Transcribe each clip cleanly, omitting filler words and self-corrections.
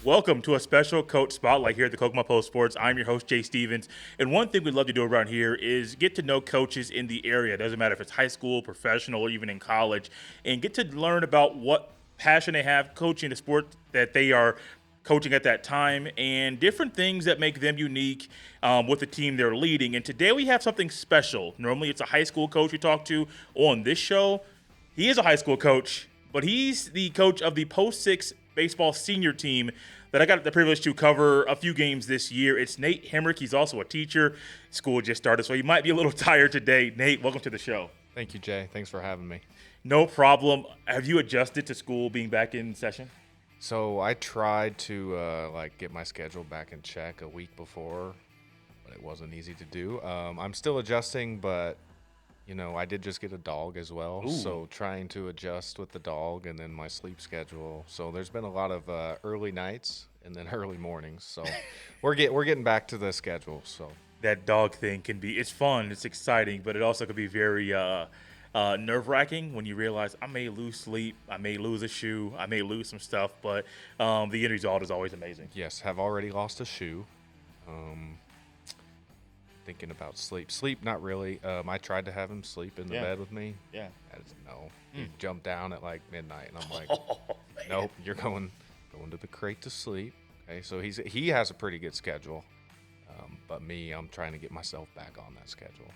Welcome to a special coach spotlight here at the Kokomo Post Sports. I'm your host, Jay Stevens. And one thing we'd love to do around here is get to know coaches in the area. It doesn't matter if it's high school, professional, or even in college, and get to learn about what passion they have coaching the sport that they are coaching at that time and different things that make them unique with the team they're leading. And today we have something special. Normally it's a high school coach we talk to on this show. He is a high school coach, but he's the coach of the Post 6 baseball senior team that I got the privilege to cover a few games this year. It's Nate Hemmerich. He's also a teacher. School just started, so he might be a little tired today. Nate, welcome to the show. Thank you, Jay. Thanks for having me. No problem. Have you adjusted to school being back in session? So I tried to get my schedule back in check a week before, but it wasn't easy to do. I'm still adjusting, but I did just get a dog as well. Ooh. So trying to adjust with the dog and then my sleep schedule. So there's been a lot of early nights and then early mornings. So we're getting back to the schedule. So That dog thing it's fun, it's exciting, but it also could be very nerve-wracking when you realize I may lose sleep, I may lose a shoe, I may lose some stuff, but the end result is always amazing. yes, have already lost a shoe. Thinking about sleep. Sleep, not really. I tried to have him sleep in the bed with me. Yeah. No. He jumped down at like midnight, and I'm like, Oh, man. nope, you're going to the crate to sleep. Okay, so he has a pretty good schedule, but me, I'm trying to get myself back on that schedule.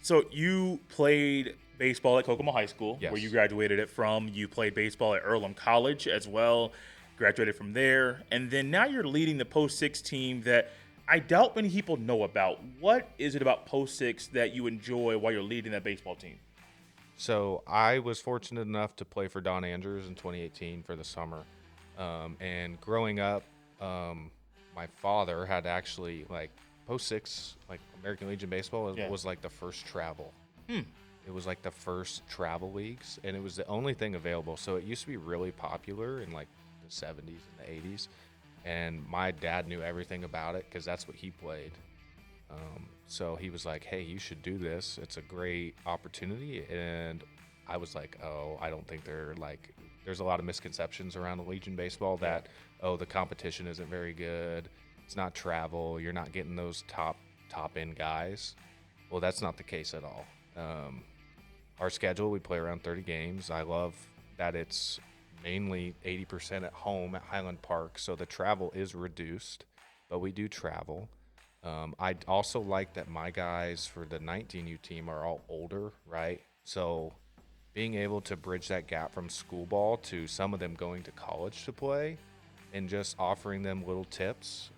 So you played baseball at Kokomo High School, Yes. where you graduated it from. You played baseball at Earlham College as well, graduated from there. And then now you're leading the Post 6 team that I doubt many people know about. What is it about Post 6 that you enjoy while you're leading that baseball team? So I was fortunate enough to play for Don Andrews in 2018 for the summer. And growing up, my father had actually Post 6, American Legion Baseball was like the first travel. It was like the first travel leagues, and it was the only thing available. So it used to be really popular in like the 70s and the 80s. And my dad knew everything about it because that's what he played. So he was like, hey, you should do this. It's a great opportunity. And I was like, oh, I don't think there's a lot of misconceptions around the Legion baseball that, the competition isn't very good. It's not travel. You're not getting those top end guys. Well, that's not the case at all. Our schedule, we play around 30 games. I love that it's mainly 80% at home at Highland Park, so the travel is reduced, but we do travel. I also like that my guys for the 19U team are all older, right? So being able to bridge that gap from school ball to some of them going to college to play and just offering them little tips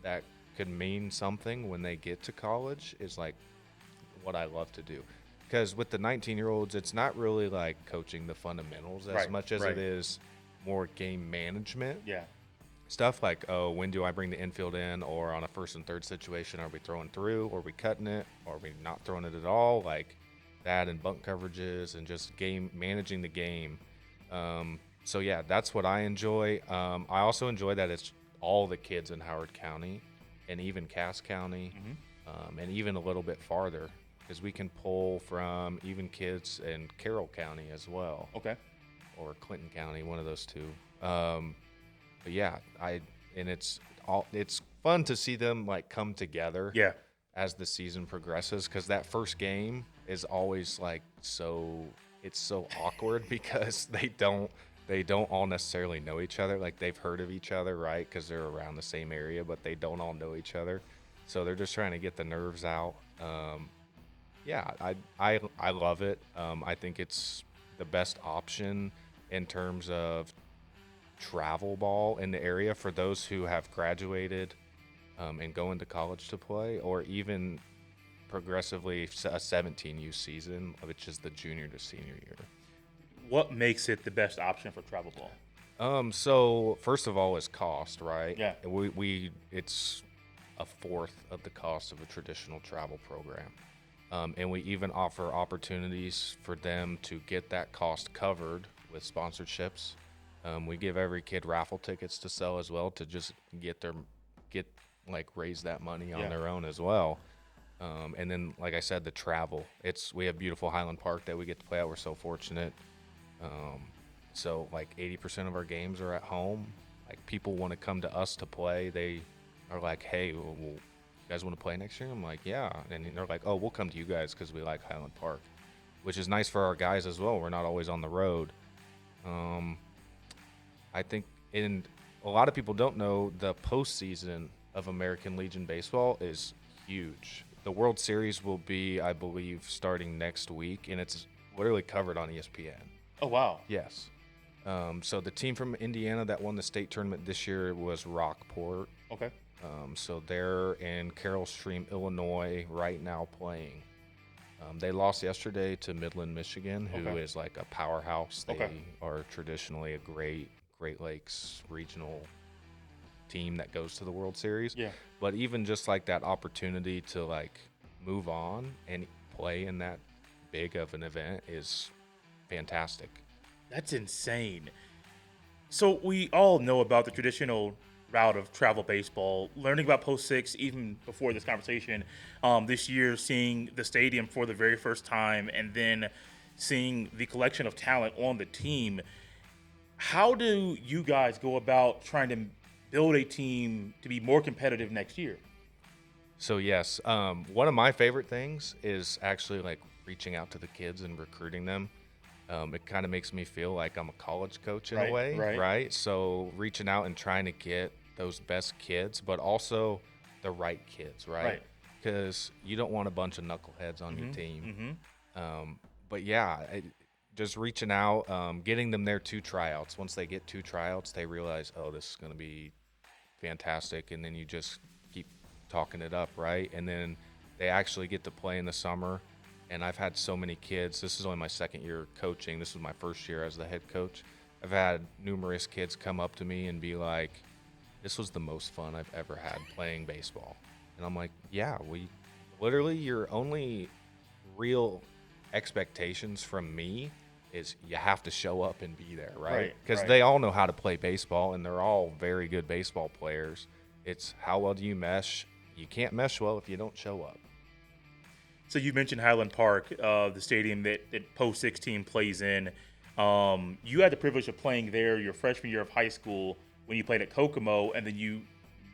that could mean something when they get to college is like what I love to do. Because with the 19-year-olds, it's not really like coaching the fundamentals as much as it is more game management. Yeah. Stuff like, when do I bring the infield in? Or on a first and third situation, are we throwing through? Or are we cutting it? Or are we not throwing it at all? Like that and bunt coverages and just managing the game. So, yeah, that's what I enjoy. I also enjoy that it's all the kids in Howard County and even Cass County and even a little bit farther. Because we can pull from even kids in Carroll County as well. Okay. Or Clinton County, one of those two. But yeah, it's fun to see them come together. Yeah. As the season progresses, because that first game is always it's so awkward because they don't all necessarily know each other. Like they've heard of each other, right? Because they're around the same area, but they don't all know each other. So they're just trying to get the nerves out. Yeah, I love it. I think it's the best option in terms of travel ball in the area for those who have graduated and go into college to play, or even progressively a 17U season, which is the junior to senior year. What makes it the best option for travel ball? So first of all is cost, right? Yeah. It's a fourth of the cost of a traditional travel program. And we even offer opportunities for them to get that cost covered with sponsorships. We give every kid raffle tickets to sell as well to just raise that money on their own as well. And then, like I said, the travel. We have beautiful Highland Park that we get to play at. We're so fortunate. So 80% of our games are at home. like people want to come to us to play. They are like, hey, well, you guys want to play next year? I'm like, yeah. And they're like, oh, we'll come to you guys because we like Highland Park, which is nice for our guys as well. We're not always on the road. Um, I think, and a lot of people don't know, the postseason of American Legion baseball is huge. The World Series will be, I believe, starting next week, and it's literally covered on ESPN. Oh wow. Yes. So the team from Indiana that won the state tournament this year was Rockport. Okay. So they're in Carroll Stream, Illinois, right now playing. They lost yesterday to Midland, Michigan, who Okay. is like a powerhouse. They Okay. are traditionally a Great Lakes regional team that goes to the World Series. Yeah. But even just like that opportunity to like move on and play in that big of an event is fantastic. That's insane. So we all know about the traditional route of travel baseball. Learning about Post Six even before this conversation, this year seeing the stadium for the very first time, and then seeing the collection of talent on the team. How do you guys go about trying to build a team to be more competitive next year? So yes, one of my favorite things is actually like reaching out to the kids and recruiting them. It kind of makes me feel like I'm a college coach in a way, right? So reaching out and trying to get those best kids, but also the right kids, right? Right. Because you don't want a bunch of knuckleheads on your team. Mm-hmm. But yeah, just reaching out, getting them their 2 tryouts. Once they get 2 tryouts, they realize, oh, this is going to be fantastic, and then you just keep talking it up, right? And then they actually get to play in the summer. And I've had so many kids. This is only my second year coaching. This was my first year as the head coach. I've had numerous kids come up to me and be like, this was the most fun I've ever had playing baseball. And I'm like, yeah, we literally, your only real expectations from me is you have to show up and be there, right? Because Right. they all know how to play baseball, and they're all very good baseball players. It's how well do you mesh? You can't mesh well if you don't show up. So you mentioned Highland Park, the stadium that Post 16 plays in. You had the privilege of playing there your freshman year of high school when you played at Kokomo, and then you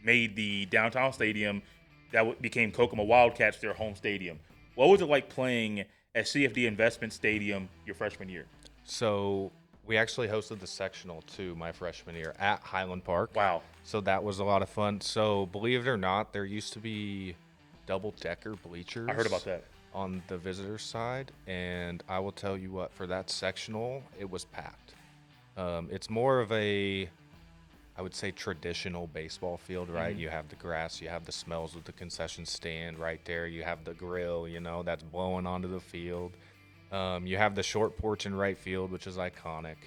made the downtown stadium that became Kokomo Wildcats their home stadium. What was it like playing at CFD Investment Stadium your freshman year? So we actually hosted the sectional too my freshman year at Highland Park. Wow. So that was a lot of fun. So believe it or not, there used to be double-decker bleachers. I heard about that. On the visitors side, and I will tell you what, for that sectional, it was packed. It's more of a, I would say, traditional baseball field, right? You have the grass, you have the smells with the concession stand right there, you have the grill, that's blowing onto the field. You have the short porch in right field, which is iconic.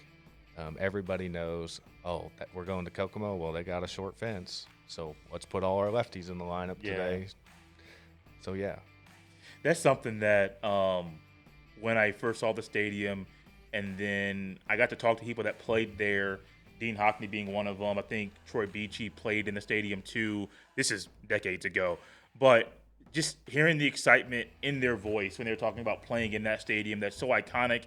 Everybody knows, oh, that we're going to Kokomo. Well, they got a short fence, so let's put all our lefties in the lineup today. So yeah. That's something that when I first saw the stadium, and then I got to talk to people that played there, Dean Hockney being one of them. I think Troy Beachy played in the stadium too. This is decades ago. But just hearing the excitement in their voice when they were talking about playing in that stadium that's so iconic.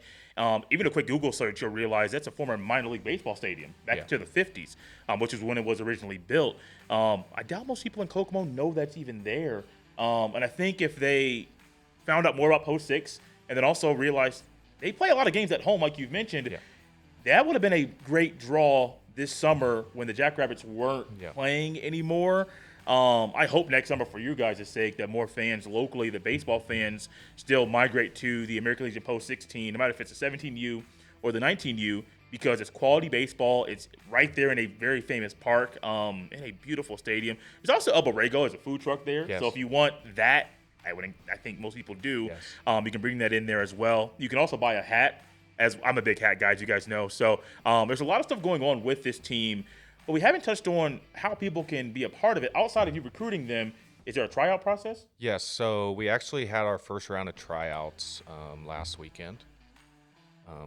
Even a quick Google search, you'll realize that's a former minor league baseball stadium back to the 50s, which is when it was originally built. I doubt most people in Kokomo know that's even there. And I think if they found out more about Post 6 and then also realized they play a lot of games at home, like you've mentioned, that would have been a great draw this summer when the Jackrabbits weren't playing anymore. I hope next summer, for you guys' sake, that more fans locally, the baseball fans, still migrate to the American Legion Post 16, no matter if it's the 17U or the 19U, because it's quality baseball. It's right there in a very famous park, in a beautiful stadium. There's also El Borrego as a food truck there. So if you want that, I think most people do. You can bring that in there as well. You can also buy a hat, as I'm a big hat guy, as you guys know. So there's a lot of stuff going on with this team, but we haven't touched on how people can be a part of it. Outside of you recruiting them, is there a tryout process? Yes, so we actually had our first round of tryouts last weekend.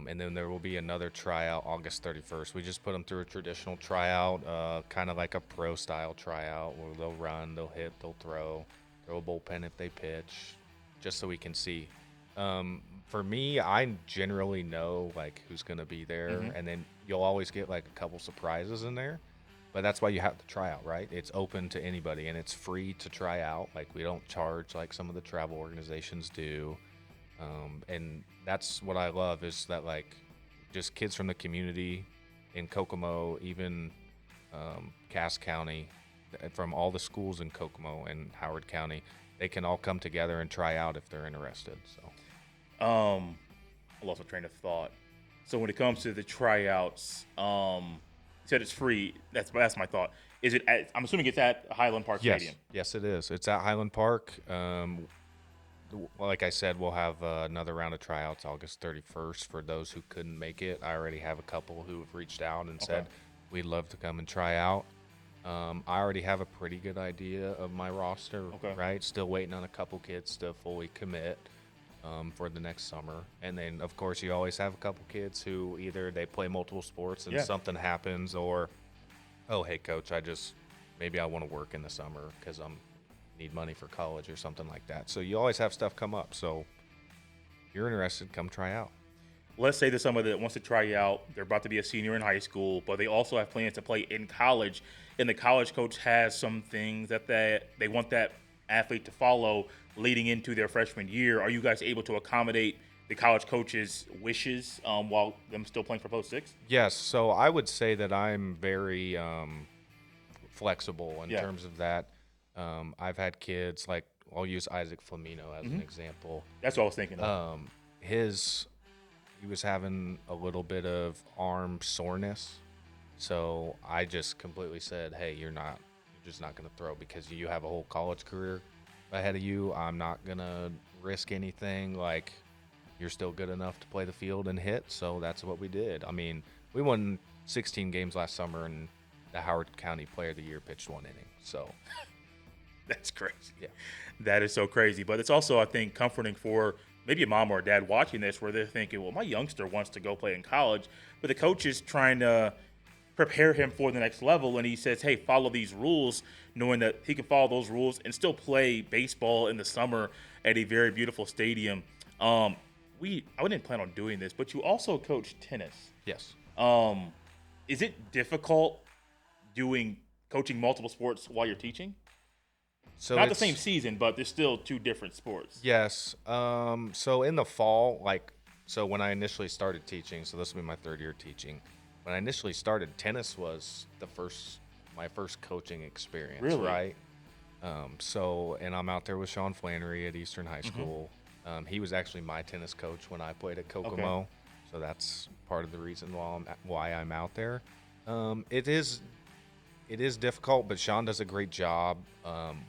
And then there will be another tryout August 31st. We just put them through a traditional tryout, kind of like a pro-style tryout where they'll run, they'll hit, they'll throw a bullpen if they pitch, just so we can see. For me, I generally know like who's going to be there, and then you'll always get like a couple surprises in there. but that's why you have to try out, right? It's open to anybody and it's free to try out. Like we don't charge like some of the travel organizations do. And that's what I love is that like just kids from the community in Kokomo, even Cass County, from all the schools in Kokomo and Howard County, they can all come together and try out if they're interested. So Um, I lost my train of thought. So when it comes to the tryouts, you said it's free. That's my thought. Is it? I'm assuming it's at Highland Park yes, Stadium. yes, it is. It's at Highland Park. Like I said, we'll have another round of tryouts August 31st for those who couldn't make it. I already have a couple who have reached out and Okay. said we'd love to come and try out. I already have a pretty good idea of my roster, Okay. right? Still waiting on a couple kids to fully commit for the next summer. And then, of course, you always have a couple kids who either they play multiple sports and Yeah. something happens, or, oh, hey, coach, maybe I want to work in the summer because I'm need money for college or something like that. So you always have stuff come up. So if you're interested, come try out. Let's say there's somebody that wants to try out. They're about to be a senior in high school, but they also have plans to play in college. And the college coach has some things that they want that athlete to follow leading into their freshman year. Are you guys able to accommodate the college coach's wishes while them still playing for Post 6? Yes. So I would say that I'm very flexible in Yeah. terms of that. I've had kids like I'll use Isaac Flamino as an example. That's what I was thinking of. His he was having a little bit of arm soreness, so I just completely said, "Hey, you're just not going to throw because you have a whole college career ahead of you. I'm not going to risk anything. Like you're still good enough to play the field and hit." So that's what we did. I mean, we won 16 games last summer, and the Howard County Player of the Year pitched 1 inning. So That's crazy. yeah. That is so crazy. But it's also, I think, comforting for maybe a mom or a dad watching this where they're thinking, well, my youngster wants to go play in college, but the coach is trying to prepare him for the next level. And he says, hey, follow these rules, knowing that he can follow those rules and still play baseball in the summer at a very beautiful stadium. I didn't plan on doing this, but you also coach tennis. Yes. Is it difficult coaching multiple sports while you're teaching? So Not the same season, but there's still two different sports. Yes. So in the fall, so when I initially started teaching, so this will be my 3rd year teaching. When I initially started, tennis was my first coaching experience, Really? right? And I'm out there with Sean Flannery at Eastern High School. He was actually my tennis coach when I played at Kokomo, so that's part of the reason why I'm out there. It is difficult, but Sean does a great job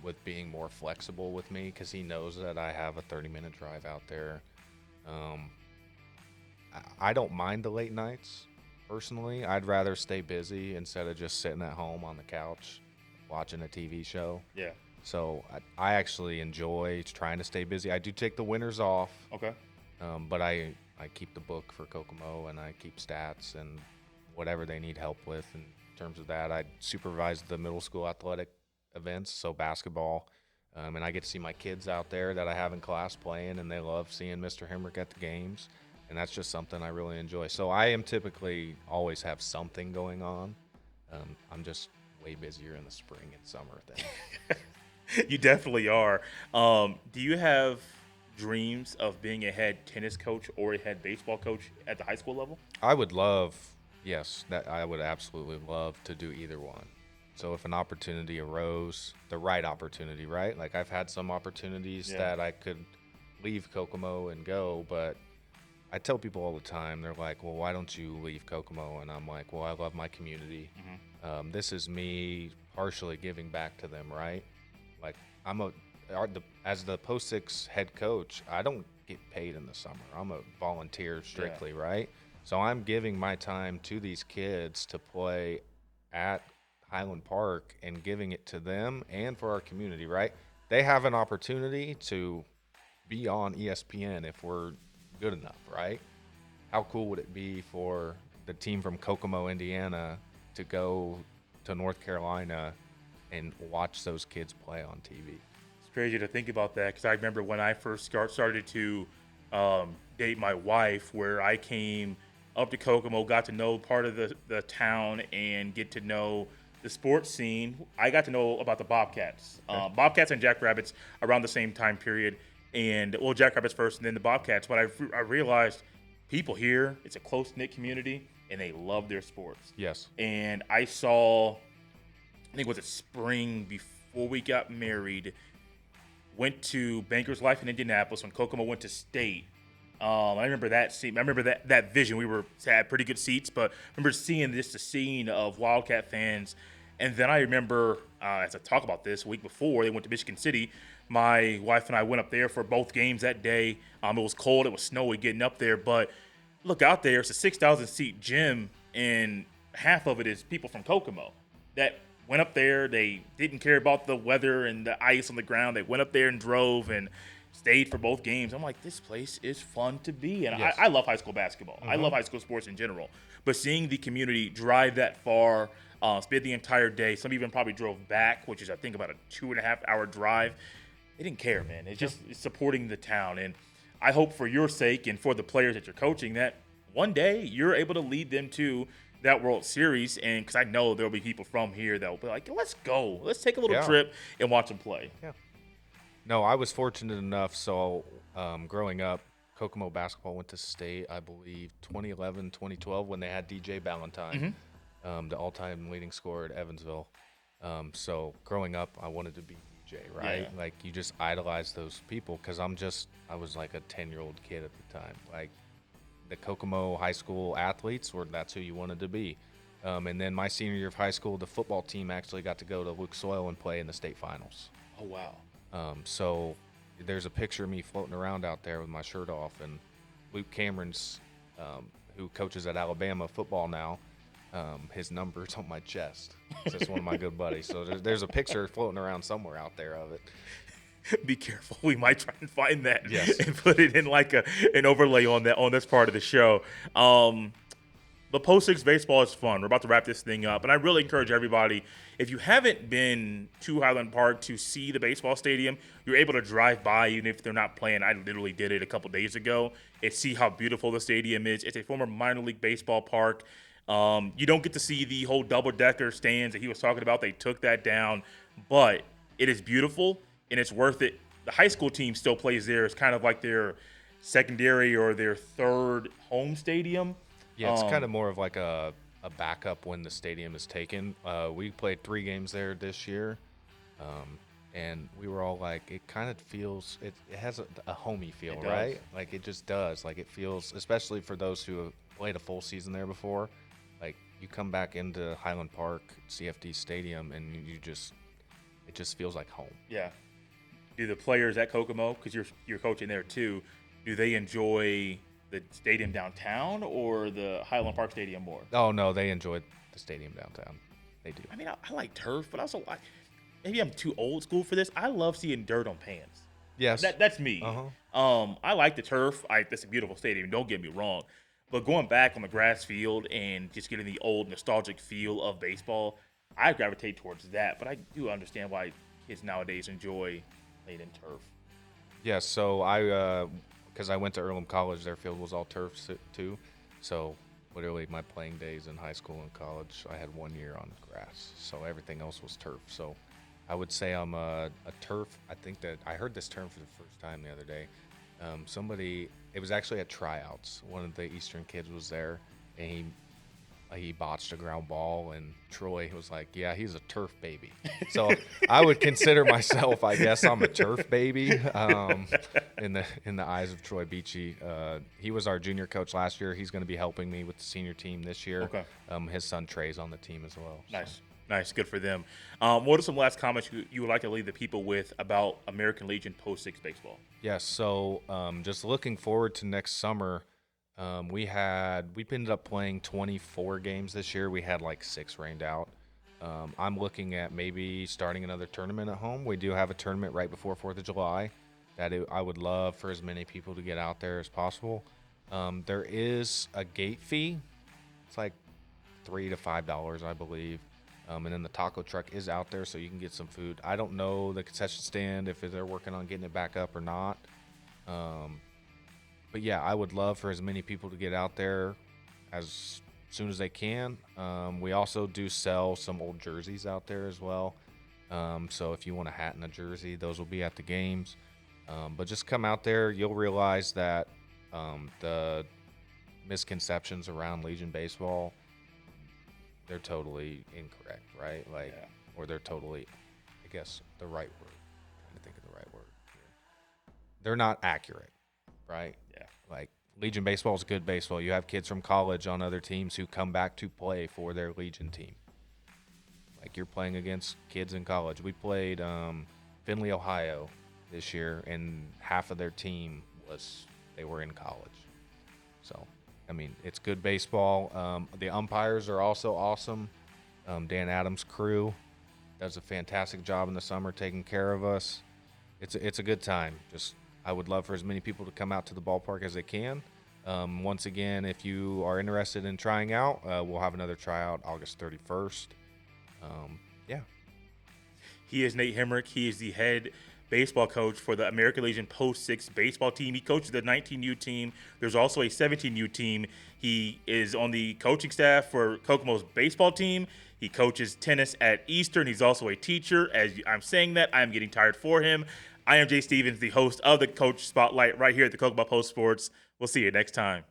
with being more flexible with me because he knows that I have a 30-minute drive out there. I don't mind the late nights, personally. I'd rather stay busy instead of just sitting at home on the couch watching a TV show. Yeah. So I actually enjoy trying to stay busy. I do take the winters off, Okay. but I keep the book for Kokomo and I keep stats and whatever they need help with. And in terms of that, I supervise the middle school athletic events, so basketball, and I get to see my kids out there that I have in class playing, and they love seeing Mr. Hemmerich at the games, and that's just something I really enjoy. So I am typically always have something going on. I'm just way busier in the spring and summer than. You definitely are. Do you have dreams of being a head tennis coach or a head baseball coach at the high school level? I would love, yes, that I would absolutely love to do either one. So if an opportunity arose, the right opportunity, right? Like I've had some opportunities that I could leave Kokomo and go, but I tell people all the time, they're like, well, why don't you leave Kokomo? And I'm like, well, I love my community. This is me partially giving back to them, right? Like as the Post 6 head coach, I don't get paid in the summer. I'm a volunteer strictly, right? So I'm giving my time to these kids to play at Highland Park and giving it to them and for our community, right? They have an opportunity to be on ESPN if we're good enough, right? How cool would it be for the team from Kokomo, Indiana to go to North Carolina and watch those kids play on TV? It's crazy to think about that because I remember when I first started to date my wife, where I came up to Kokomo, got to know part of the town, and get to know the sports scene, I got to know about the Bobcats. Bobcats and Jackrabbits around the same time period. And, well, Jackrabbits first and then the Bobcats. But I realized people here, it's a close knit community, and they love their sports. Yes. And I saw, I think it was a spring before we got married, went to Banker's Life in Indianapolis when Kokomo went to state. I remember that scene. I remember that vision. We had pretty good seats, but I remember seeing just the scene of Wildcat fans. And then I remember, as I talk about this, a week before they went to Michigan City, my wife and I went up there for both games that day. It was cold, it was snowy getting up there, but look out there. It's a 6,000 seat gym, and half of it is people from Kokomo that went up there. They didn't care about the weather and the ice on the ground. They went up there and drove and stayed for both games. I'm like, this place is fun to be in. Yes. I love high school basketball. I love high school sports in general. But seeing the community drive that far, spend the entire day, some even probably drove back, which is, I think, about a 2.5-hour drive. They didn't care, man. It's just supporting the town. And I hope for your sake and for the players that you're coaching that one day you're able to lead them to that World Series. And because I know there'll be people from here that will be like, let's go. Let's take a little trip and watch them play. Yeah. No, I was fortunate enough. So growing up, Kokomo basketball went to state, I believe, 2011, 2012 when they had DJ Ballantyne, the all-time leading scorer at Evansville. So growing up, I wanted to be DJ, right? Yeah. Like you just idolize those people because I was like a 10-year-old kid at the time. Like the Kokomo high school athletes that's who you wanted to be. And then my senior year of high school, the football team actually got to go to Luke Soil and play in the state finals. Oh, wow. So there's a picture of me floating around out there with my shirt off, and Luke Cameron's, who coaches at Alabama football now, his number's on my chest. It's just one of my good buddies. So there's a picture floating around somewhere out there of it. Be careful. We might try and find that Yes. and put it in like an overlay on this part of the show. But Post 6 baseball is fun. We're about to wrap this thing up. And I really encourage everybody, if you haven't been to Highland Park to see the baseball stadium, you're able to drive by even if they're not playing. I literally did it a couple days ago and see how beautiful the stadium is. It's a former minor league baseball park. You don't get to see the whole double-decker stands that he was talking about. They took that down. But it is beautiful, and it's worth it. The high school team still plays there. It's kind of like their secondary or their third home stadium. Yeah, it's kind of more of like a backup when the stadium is taken. We played 3 games there this year, and we were all like, it kind of feels, it has a homey feel, right? Like it just does. Like it feels, especially for those who have played a full season there before, like you come back into Highland Park, CFD Stadium, and it just feels like home. Yeah. Do the players at Kokomo, because you're coaching there too, do they enjoy the stadium downtown or the Highland Park Stadium more? Oh, no, they enjoyed the stadium downtown. They do. I mean, I like turf, but also maybe I'm too old school for this. I love seeing dirt on pants. Yes. That's me. I like the turf. That's a beautiful stadium. Don't get me wrong. But going back on the grass field and just getting the old nostalgic feel of baseball, I gravitate towards that. But I do understand why kids nowadays enjoy playing in turf. Yeah, so because I went to Earlham College, their field was all turf too. So literally my playing days in high school and college, I had 1 year on grass. So everything else was turf. So I would say I'm a turf. I think that I heard this term for the first time the other day. It was actually at tryouts. One of the Eastern kids was there, and he botched a ground ball, and Troy was like, yeah, he's a turf baby. So I would consider myself, I guess I'm a turf baby in the eyes of Troy Beachy. He was our junior coach last year. He's going to be helping me with the senior team this year. Okay. His son Trey's on the team as well. Nice. Good for them. What are some last comments you would like to leave the people with about American Legion Post 6 baseball? Yes, so just looking forward to next summer. We ended up playing 24 games this year. We had like 6 rained out. I'm looking at maybe starting another tournament at home. We do have a tournament right before 4th of July that I would love for as many people to get out there as possible. There is a gate fee. It's like $3 to $5, I believe. And then the taco truck is out there, so you can get some food. I don't know the concession stand if they're working on getting it back up or not. But yeah, I would love for as many people to get out there as soon as they can. We also do sell some old jerseys out there as well. So if you want a hat and a jersey, those will be at the games. But just come out there, you'll realize that the misconceptions around Legion baseball, they're totally incorrect, right? Like, Yeah. or they're totally, I guess, the right word. I'm trying to think of the right word here. They're not accurate, right? Yeah. Like, Legion baseball is good baseball. You have kids from college on other teams who come back to play for their Legion team. Like, you're playing against kids in college. We played Findlay, Ohio this year, and half of their team they were in college. So, I mean, it's good baseball. The umpires are also awesome. Dan Adams' crew does a fantastic job in the summer taking care of us. It's a good time. Just I would love for as many people to come out to the ballpark as they can. Once again, if you are interested in trying out, we'll have another tryout August 31st. Yeah. He is Nate Hemmerich. He is the head baseball coach for the American Legion Post 6 baseball team. He coaches the 19U team. There's also a 17U team. He is on the coaching staff for Kokomo's baseball team. He coaches tennis at Eastern. He's also a teacher. As I'm saying that, I'm getting tired for him. I am Jay Stevens, the host of the Coach Spotlight right here at the Kokomo Post Sports. We'll see you next time.